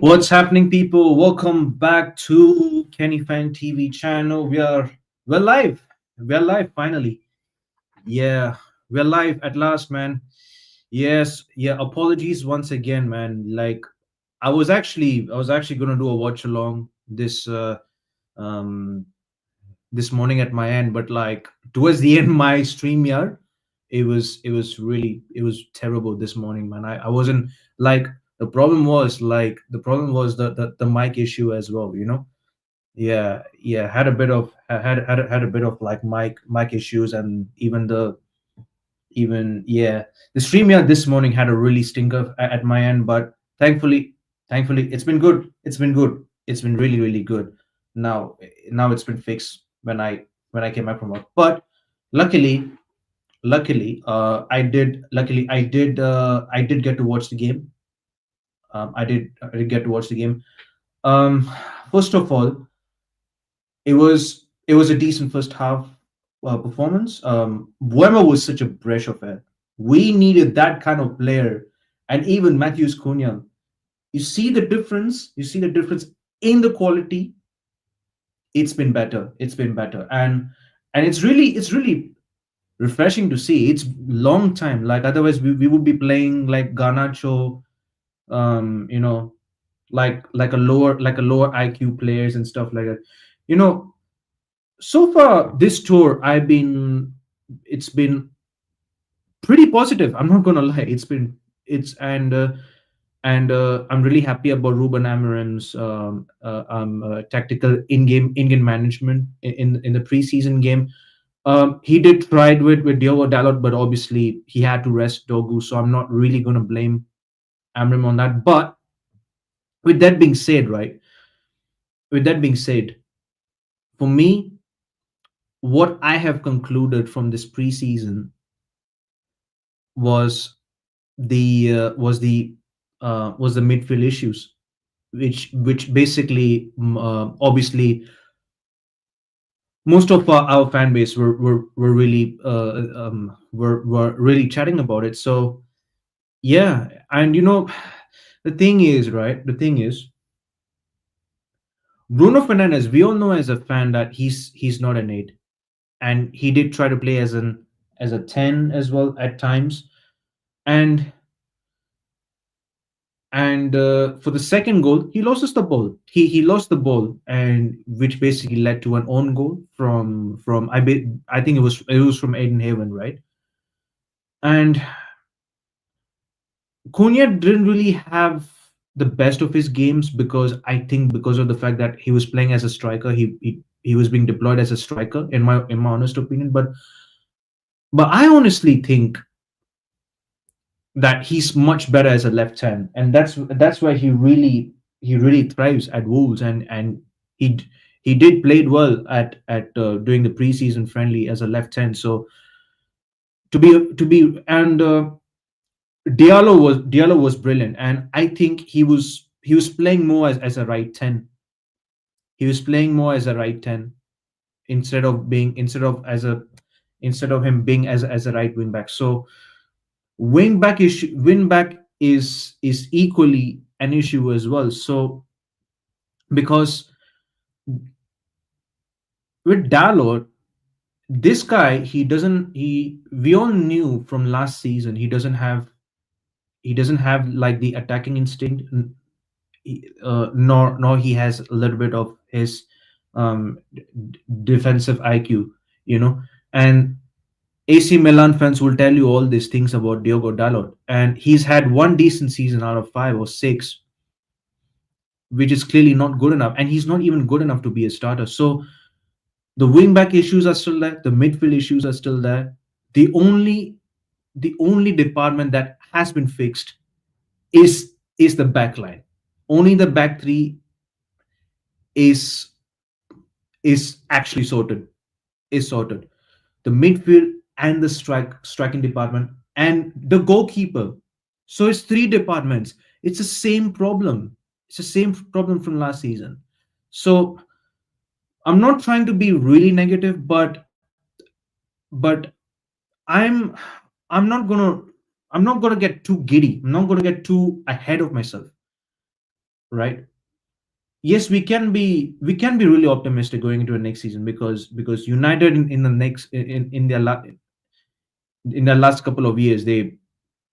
What's happening, people? Welcome back to Kenny Fan TV channel. We're live. We're live finally. Yeah, we're live at last, man. Yes, yeah. Apologies once again, man. Like I was actually gonna do a watch along um this morning at my end, but like towards the end, my stream year, it was terrible this morning, man. I wasn't like the problem was the mic issue as well. Yeah, had a bit of had a bit of like mic issues, and even yeah, the stream year this morning had a really stinker at my end, but thankfully it's been really good. Now it's been fixed when I came back from work. But luckily, I did get to watch the game. I did get to watch the game. Um, First of all, it was a decent first half performance. Buemo was such a breath of air. We needed that kind of player, and even Matthews Cunha. You see the difference. You see the difference in the quality. It's been better. It's been better, and it's really refreshing to see. It's long time. Like otherwise, we would be playing like Garnacho, um, you know, like a lower IQ players and stuff like that. You know, so far this tour, it's been pretty positive. I'm not gonna lie. It's and I'm really happy about Ruben Amorim's tactical in-game management in the preseason game. He did try it with Diogo Dalot, but obviously he had to rest Dogu, so I'm not really gonna blame Amorim on that. But with that being said, right? With that being said, for me, what I have concluded from this preseason was the midfield issues, which basically obviously most of our fan base were really chatting about it. So yeah, and the thing is, right? The thing is, Bruno Fernandez, we all know as a fan that he's not an eight, and he did try to play as a 10 as well at times. And and for the second goal, he loses the ball. He lost the ball, and which basically led to an own goal I think it was from Aiden Haven, right? And Cunha didn't really have the best of his games, because I think because of the fact that he was playing as a striker, he was being deployed as a striker, in my honest opinion. But I honestly think that he's much better as a left hand, and that's why he really thrives at Wolves, and he he did played well at doing the preseason friendly as a left hand. So to be and Diallo was brilliant, and I think he was playing more as a right 10. He was playing more as a right 10, instead of being instead of him being as a right wing back. So wing back is equally an issue as well. So because with Dalot, this guy, he doesn't he we all knew from last season, he doesn't have like the attacking instinct, nor he has a little bit of his defensive IQ, you know. And AC Milan fans will tell you all these things about Diogo Dalot, and he's had one decent season out of 5 or 6, which is clearly not good enough, and he's not even good enough to be a starter. So the wing back issues are still there, the midfield issues are still there. The only the only department that has been fixed is the back line. Only the back three is is actually sorted. The midfield and the striking department and the goalkeeper. So it's three departments. It's the same problem. It's the same problem from last season. So I'm not trying to be really negative, but I'm I'm not gonna I'm not gonna get too giddy. I'm not gonna get too ahead of myself. right? Yes, we can be really optimistic going into the next season, because United in the next in their last couple of years, they,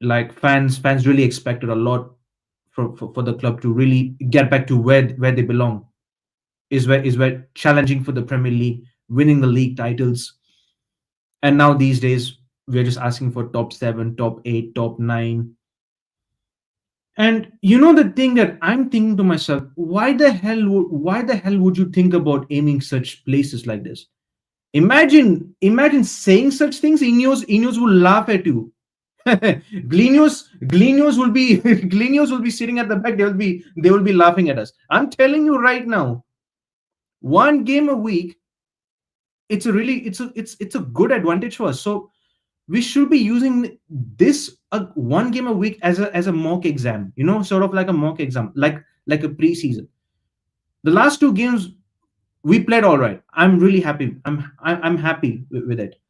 like, fans really expected a lot for the club to really get back to where they belong, is where challenging for the Premier League, winning the league titles. And now these days we're just asking for top 7, top 8, top 9. And the thing that I'm thinking to myself, why the hell would you think about aiming such places like this? Imagine saying such things. Ineos will laugh at you. Glenios will be Glenios will be sitting at the back. They will be laughing at us. I'm telling you right now, one game a week, it's a good advantage for us. So we should be using this, one game a week, as a mock exam, sort of like a mock exam, like a preseason. The last two games we played all right. I'm really happy. I'm happy with it.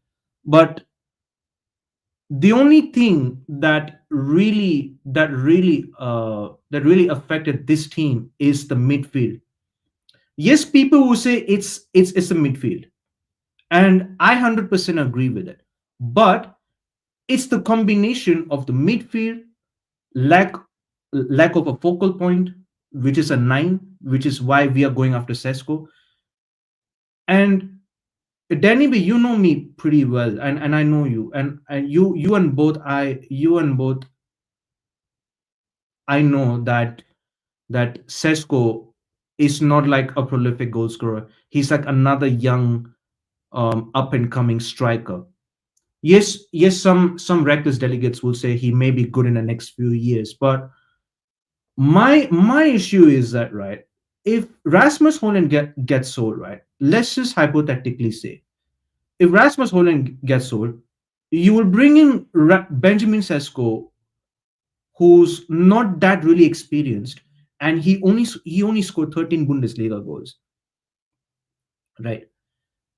But the only thing that really affected this team is the midfield. Yes, people will say it's a midfield, and I 100% agree with it. But it's the combination of the midfield, lack lack of a focal point, which is a nine, which is why we are going after Sesko. And Danny B, you know me pretty well, and I know you, and you and both I know that Sesko is not like a prolific goal scorer. He's like another young, up and coming striker. Yes, some reckless delegates will say he may be good in the next few years, but my issue is that, right, if Rasmus Holland gets sold, right, let's just hypothetically say, if Rasmus Holland gets sold, you will bring in Benjamin Sesko, who's not that really experienced, and he only scored 13 Bundesliga goals, right?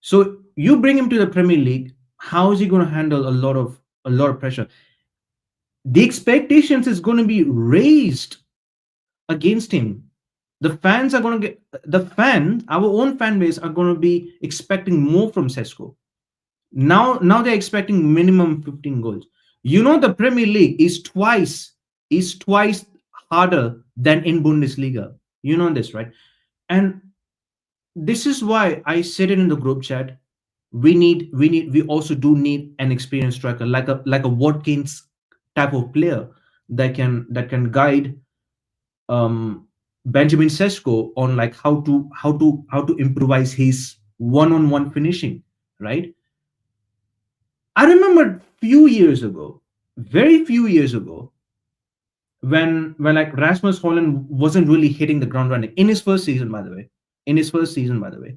So you bring him to the Premier League. How is he going to handle a lot of pressure? The expectations is going to be raised against him. Our own fan base are going to be expecting more from Sesko. Now they're expecting minimum 15 goals. The Premier League is twice harder than in Bundesliga. You know this, right? And this is why I said it in the group chat. We also do need an experienced striker, like a Watkins type of player that can guide, um Benjamin Sesko on, like, how to improvise his one-on-one finishing, right? I remember few years ago, very few years ago, when like Rasmus Holland wasn't really hitting the ground running in his first season, by the way. In his first season, by the way,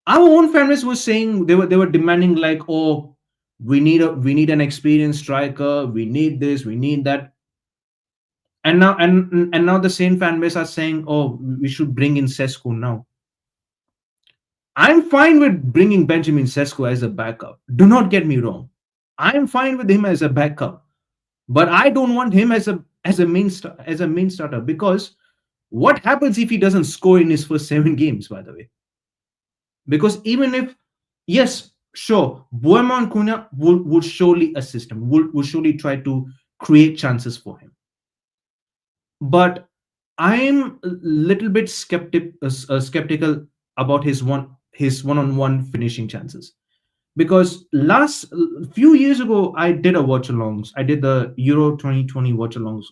our own fan base was saying, they were demanding, like, oh, we need an experienced striker, we need this, we need that. And now the same fan base are saying, oh, we should bring in Sesko now. I'm fine with bringing Benjamin Sesko as a backup. Do not get me wrong. I'm fine with him as a backup, but I don't want him as a main starter, because what happens if he doesn't score in his first 7 games? By the way, because even if, yes, sure, Buemo and Cunha would surely assist him, would surely try to create chances for him, but I'm a little bit skeptical about his one-on-one finishing chances, because last few years ago I did a watch alongs. I did the Euro 2020 watch alongs.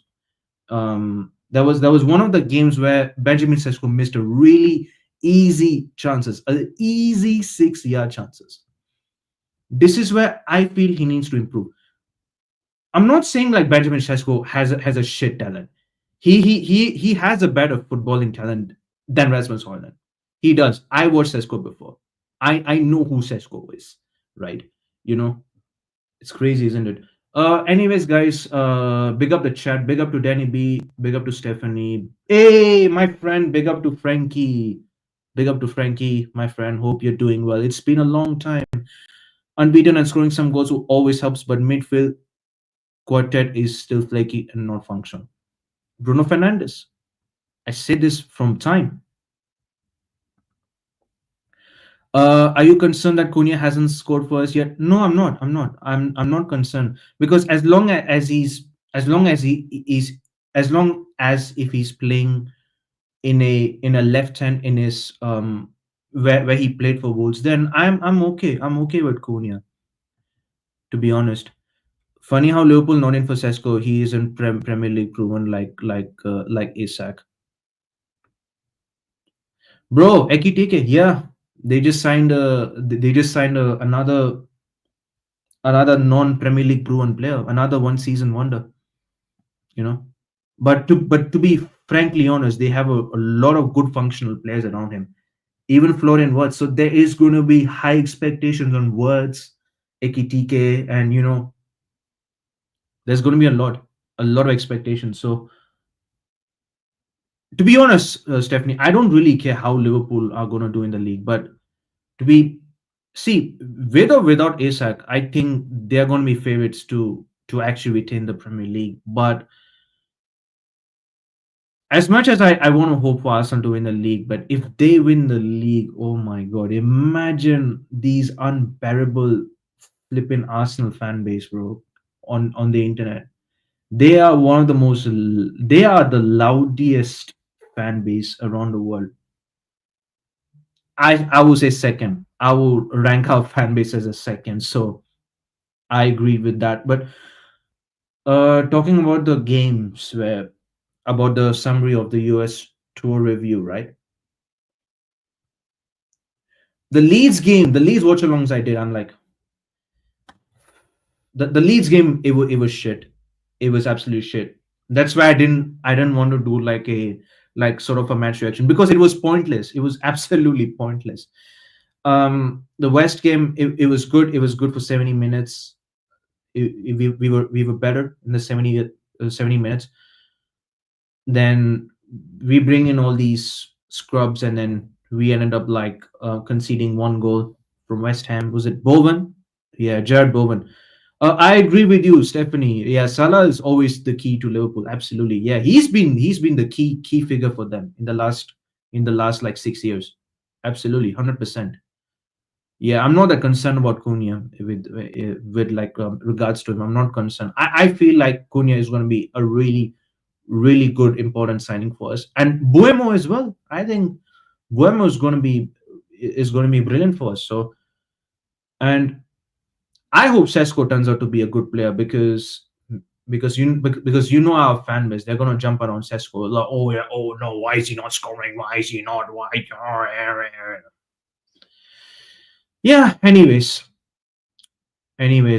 There was one of the games where Benjamin Sesko missed a really easy 6-yard chances. This is where I feel he needs to improve. I'm not saying like Benjamin Sesko has a shit talent. He has a better footballing talent than Rasmus Højlund. He does. I watched Sesko before. I know who Sesko is, right? You know, it's crazy, isn't it? Anyways, guys, big up the chat. Big up to Danny B. Big up to Stephanie. Hey, my friend. Big up to Frankie. Big up to Frankie, my friend. Hope you're doing well. It's been a long time. Unbeaten and scoring some goals always helps, but midfield quartet is still flaky and not functional. Bruno Fernandes. I said this from time. Are you concerned that Cunha hasn't scored for us yet? No, I'm not. I'm not concerned because as long as he is as long as if he's playing in a left hand in his where he played for Wolves, then I'm okay. I'm okay with Cunha, to be honest. Funny how Liverpool not in for Sesko. He isn't Premier League proven like Isak. Bro, Ekitike, yeah, they just signed another non Premier League proven player, another one season wonder. You know, but to be frankly honest, they have a lot of good functional players around him. Even Florian Wirtz. So there is going to be high expectations on Wirtz, Ekitike, and there's going to be a lot of expectations. So to be honest, Stephanie, I don't really care how Liverpool are going to do in the league, but to be see with or without Isak, I think they're going to be favorites to actually retain the Premier League. But as much as I want to hope for Arsenal to win the league, but if they win the league, oh my god, imagine these unbearable flipping Arsenal fan base, bro, on the internet. They are one of the most they are the loudest fan base around the world. I would say second. I will rank our fan base as a second. So I agree with that. But talking about the games where about the summary of the US tour review, right? The Leeds game, the Leeds watch alongs I did, I'm like the Leeds game, it was shit. It was absolute shit. That's why I didn't want to do like a like sort of a match reaction because it was pointless. It was absolutely pointless. The West game, it was good. It was good for 70 minutes. We were better in the 70 minutes. Then we bring in all these scrubs, and then we ended up like conceding one goal from West Ham. Was it Bowen? Yeah, Jared Bowen. I agree with you, Stephanie. Yeah, Salah is always the key to Liverpool. Absolutely. Yeah, he's been the key figure for them in the last like 6 years. Absolutely, 100%. Yeah, I'm not that concerned about Cunha with like regards to him. I'm not concerned. I feel like Cunha is going to be a really good important signing for us, and Buemo as well. I think Buemo is going to be brilliant for us. So, and I hope Sesko turns out to be a good player because you know our fan base, they're gonna jump around Sesko like, oh yeah, oh no, why is he not scoring, why is he not, why yeah. Anyways,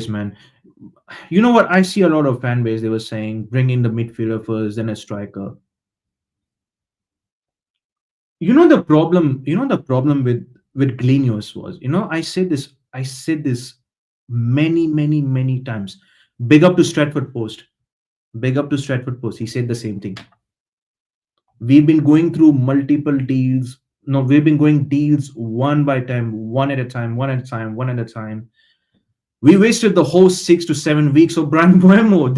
man, you know what, I see a lot of fan base, they were saying bring in the midfielder first then a striker. The problem with Glenius was, I said this many times. Big up to Stratford Post. Big up to Stratford Post. He said the same thing. We've been going through multiple deals. No, we've been going deals one by time, one at a time, one at a time, one at a time. We wasted the whole 6 to 7 weeks of Brian Buemo.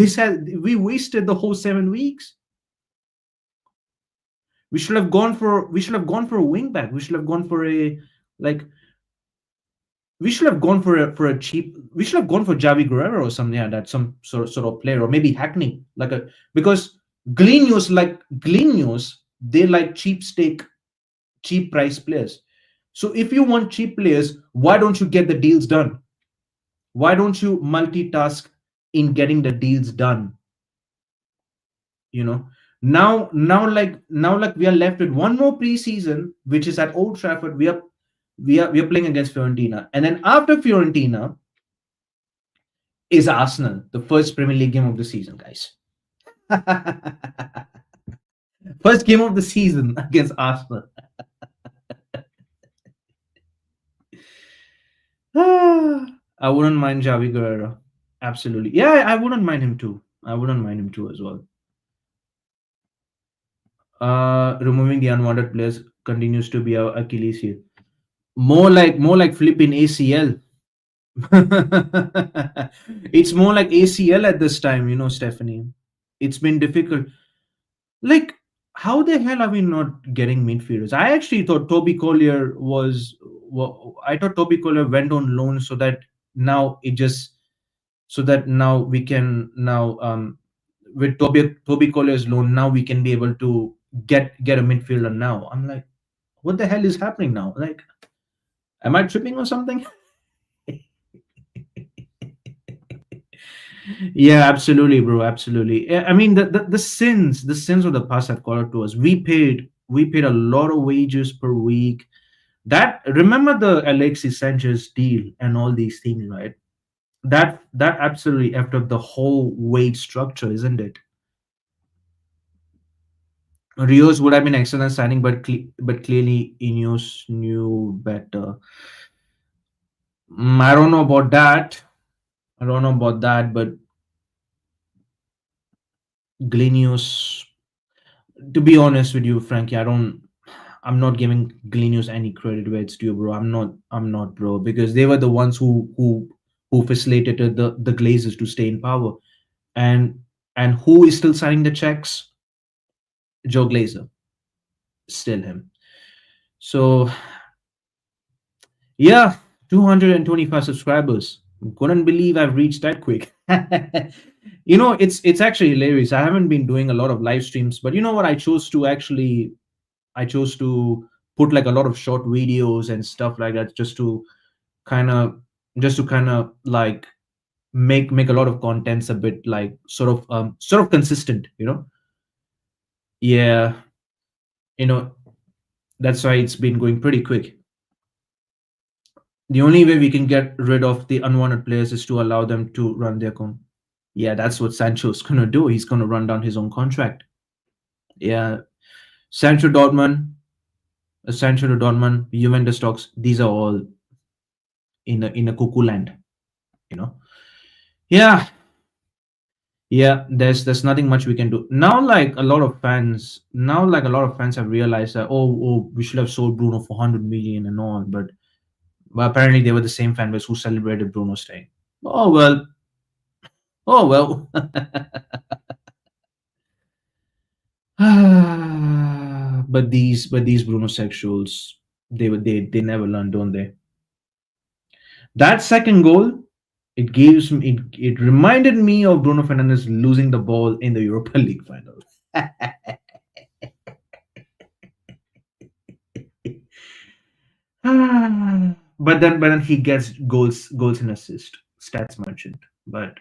We wasted the whole 7 weeks. We should have gone for a wing back. We should have gone for a like we should have gone for a cheap. We should have gone for Javi Guerrero or something like that, some sort of player, or maybe Hackney, because Glenius, they like cheap price players. So if you want cheap players, why don't you get the deals done? Why don't you multitask in getting the deals done? Now we are left with one more preseason, which is at Old Trafford. We are playing against Fiorentina, and then after Fiorentina is Arsenal, the first Premier League game of the season, guys. First game of the season against Arsenal. I wouldn't mind Javi Guerrero. Absolutely. Yeah, I wouldn't mind him too. I wouldn't mind him too as well. Removing the unwanted players continues to be our Achilles heel. More like flipping ACL. It's more like ACL at this time, Stephanie. It's been difficult. Like how the hell are we not getting midfielders? I actually thought Toby Collier was. Well, I thought Toby Collier went on loan so that now it just so that now we can now with Toby Collier's loan now we can be able to get a midfielder now. I'm like, what the hell is happening now? Like, am I tripping or something? Yeah, absolutely, bro. Absolutely. Yeah, I mean, the sins of the past have caught up to us. We paid a lot of wages per week. That remember the Alexis Sanchez deal and all these things, right? That absolutely effed up the whole wage structure, isn't it? Rios would have been excellent signing, but clearly Ineos knew better. I don't know about that. I don't know about that, but Glenius, to be honest with you, Frankie, I'm not giving Glenius any credit where it's due, bro. I'm not, bro, because they were the ones who facilitated the Glazers to stay in power, and and who is still signing the checks? Joe Glazer, still him. So yeah, 225 subscribers. Couldn't believe I've reached that quick. It's actually hilarious. I haven't been doing a lot of live streams, but you know what? I chose to put like a lot of short videos and stuff like that kind of just to kind of like make a lot of contents a bit like sort of consistent. Yeah, you know that's why it's been going pretty quick. The only way we can get rid of the unwanted players is to allow them to run their Yeah, that's what Sancho's gonna do. He's gonna run down his own contract. Yeah, Sancho Dortmund, Sancho to Dortmund, Juventus talks. These are all in a cuckoo land. You know. Yeah, yeah. There's nothing much we can do now. Like a lot of fans have realized that we should have sold Bruno for 100 million and all, but apparently they were the same fan base who celebrated Bruno staying. Oh well. Oh well. but these Bruno sexuals, they never learn, don't they? That second goal, it reminded me of Bruno Fernandes losing the ball in the Europa League final. But then he gets goals and assist stats mentioned, but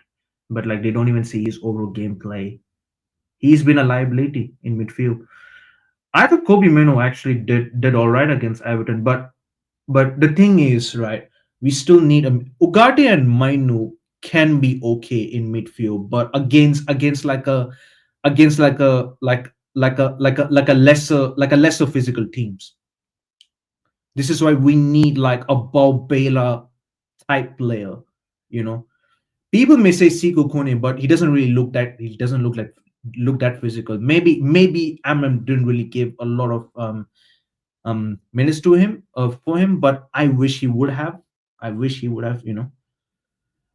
like they don't even see his overall gameplay. He's been a liability in midfield. I thought Kobe Mino actually did all right against Everton, but the thing is, right, we still need Ugarte and Mainu can be okay in midfield, but against like a lesser physical teams. This is why we need like a Bob Baylor type player. You know, people may say Siko Kone, but he doesn't look that physical. Maybe Amram didn't really give a lot of minutes to him for him, but I wish he would have. I wish he would have.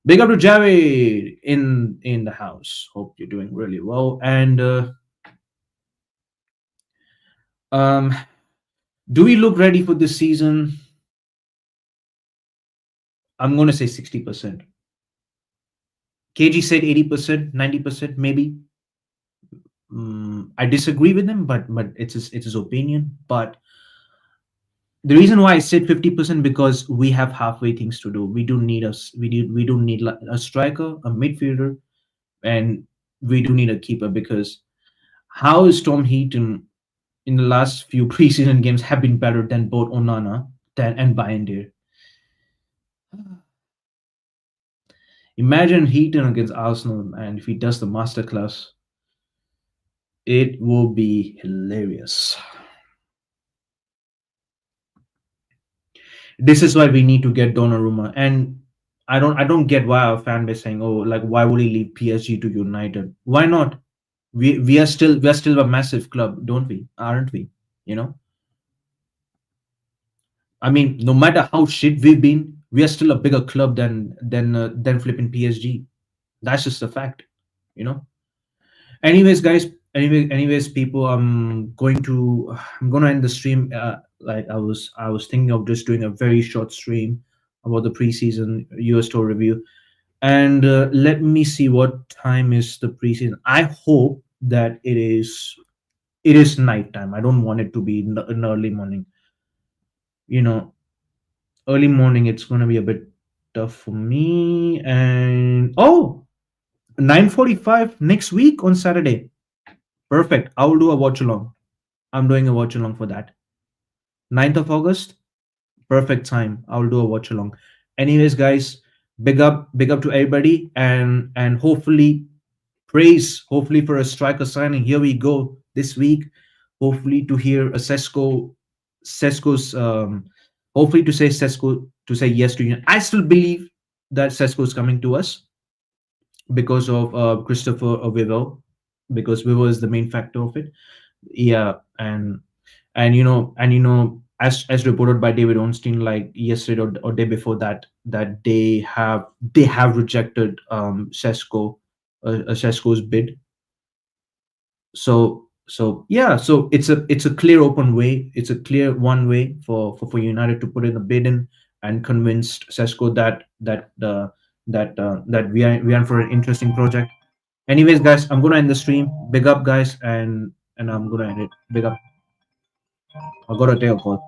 Big up to Javi in the house. Hope you're doing really well. And um, do we look ready for this season? I'm gonna say 60%. KG said 80%, 90%, maybe. I disagree with him, but it's his opinion. But the reason why I said 50% because we have halfway things to do. We do need like a striker, a midfielder, and we do need a keeper because how is Tom Heaton in the last few preseason games have been better than both Onana and Bayindir. Imagine Heaton against Arsenal, and if he does the masterclass, it will be hilarious. This is why we need to get Donnarumma, and I don't get why our fan base saying, oh, like why would he leave PSG to United? Why not? We are still a massive club, don't we? Aren't we? You know, I mean, no matter how shit we've been, we are still a bigger club than flipping PSG. That's just a fact, you know. Anyways, guys, Anyways, people, I'm gonna end the stream. Like I was thinking of just doing a very short stream about the preseason US tour review. And let me see what time is the preseason. I hope that it is nighttime. I don't want it to be in early morning. You know, early morning it's gonna be a bit tough for me. And 9:45 next week on Saturday. Perfect. I will do a watch along. I'm doing a watch along for that. 9th of August. Perfect time. I will do a watch along. Anyways, guys, big up to everybody, and hopefully praise, hopefully for a striker signing. Here we go this week. Hopefully to hear a Sesko's hopefully to say Sesko to say yes to you. I still believe that Sesko is coming to us because of Christopher Vivo, because Vivo is the main factor of it. Yeah, and as reported by David Ornstein, like yesterday or day before that, that they have rejected Sesko's bid. So yeah, so it's a clear open way, it's a clear one way for United to put in a bid in and convinced Sesko that we are in for an interesting project. Anyways, guys, I'm gonna end the stream. Big up, guys, and I'm gonna end it. Big up. I gotta take a call.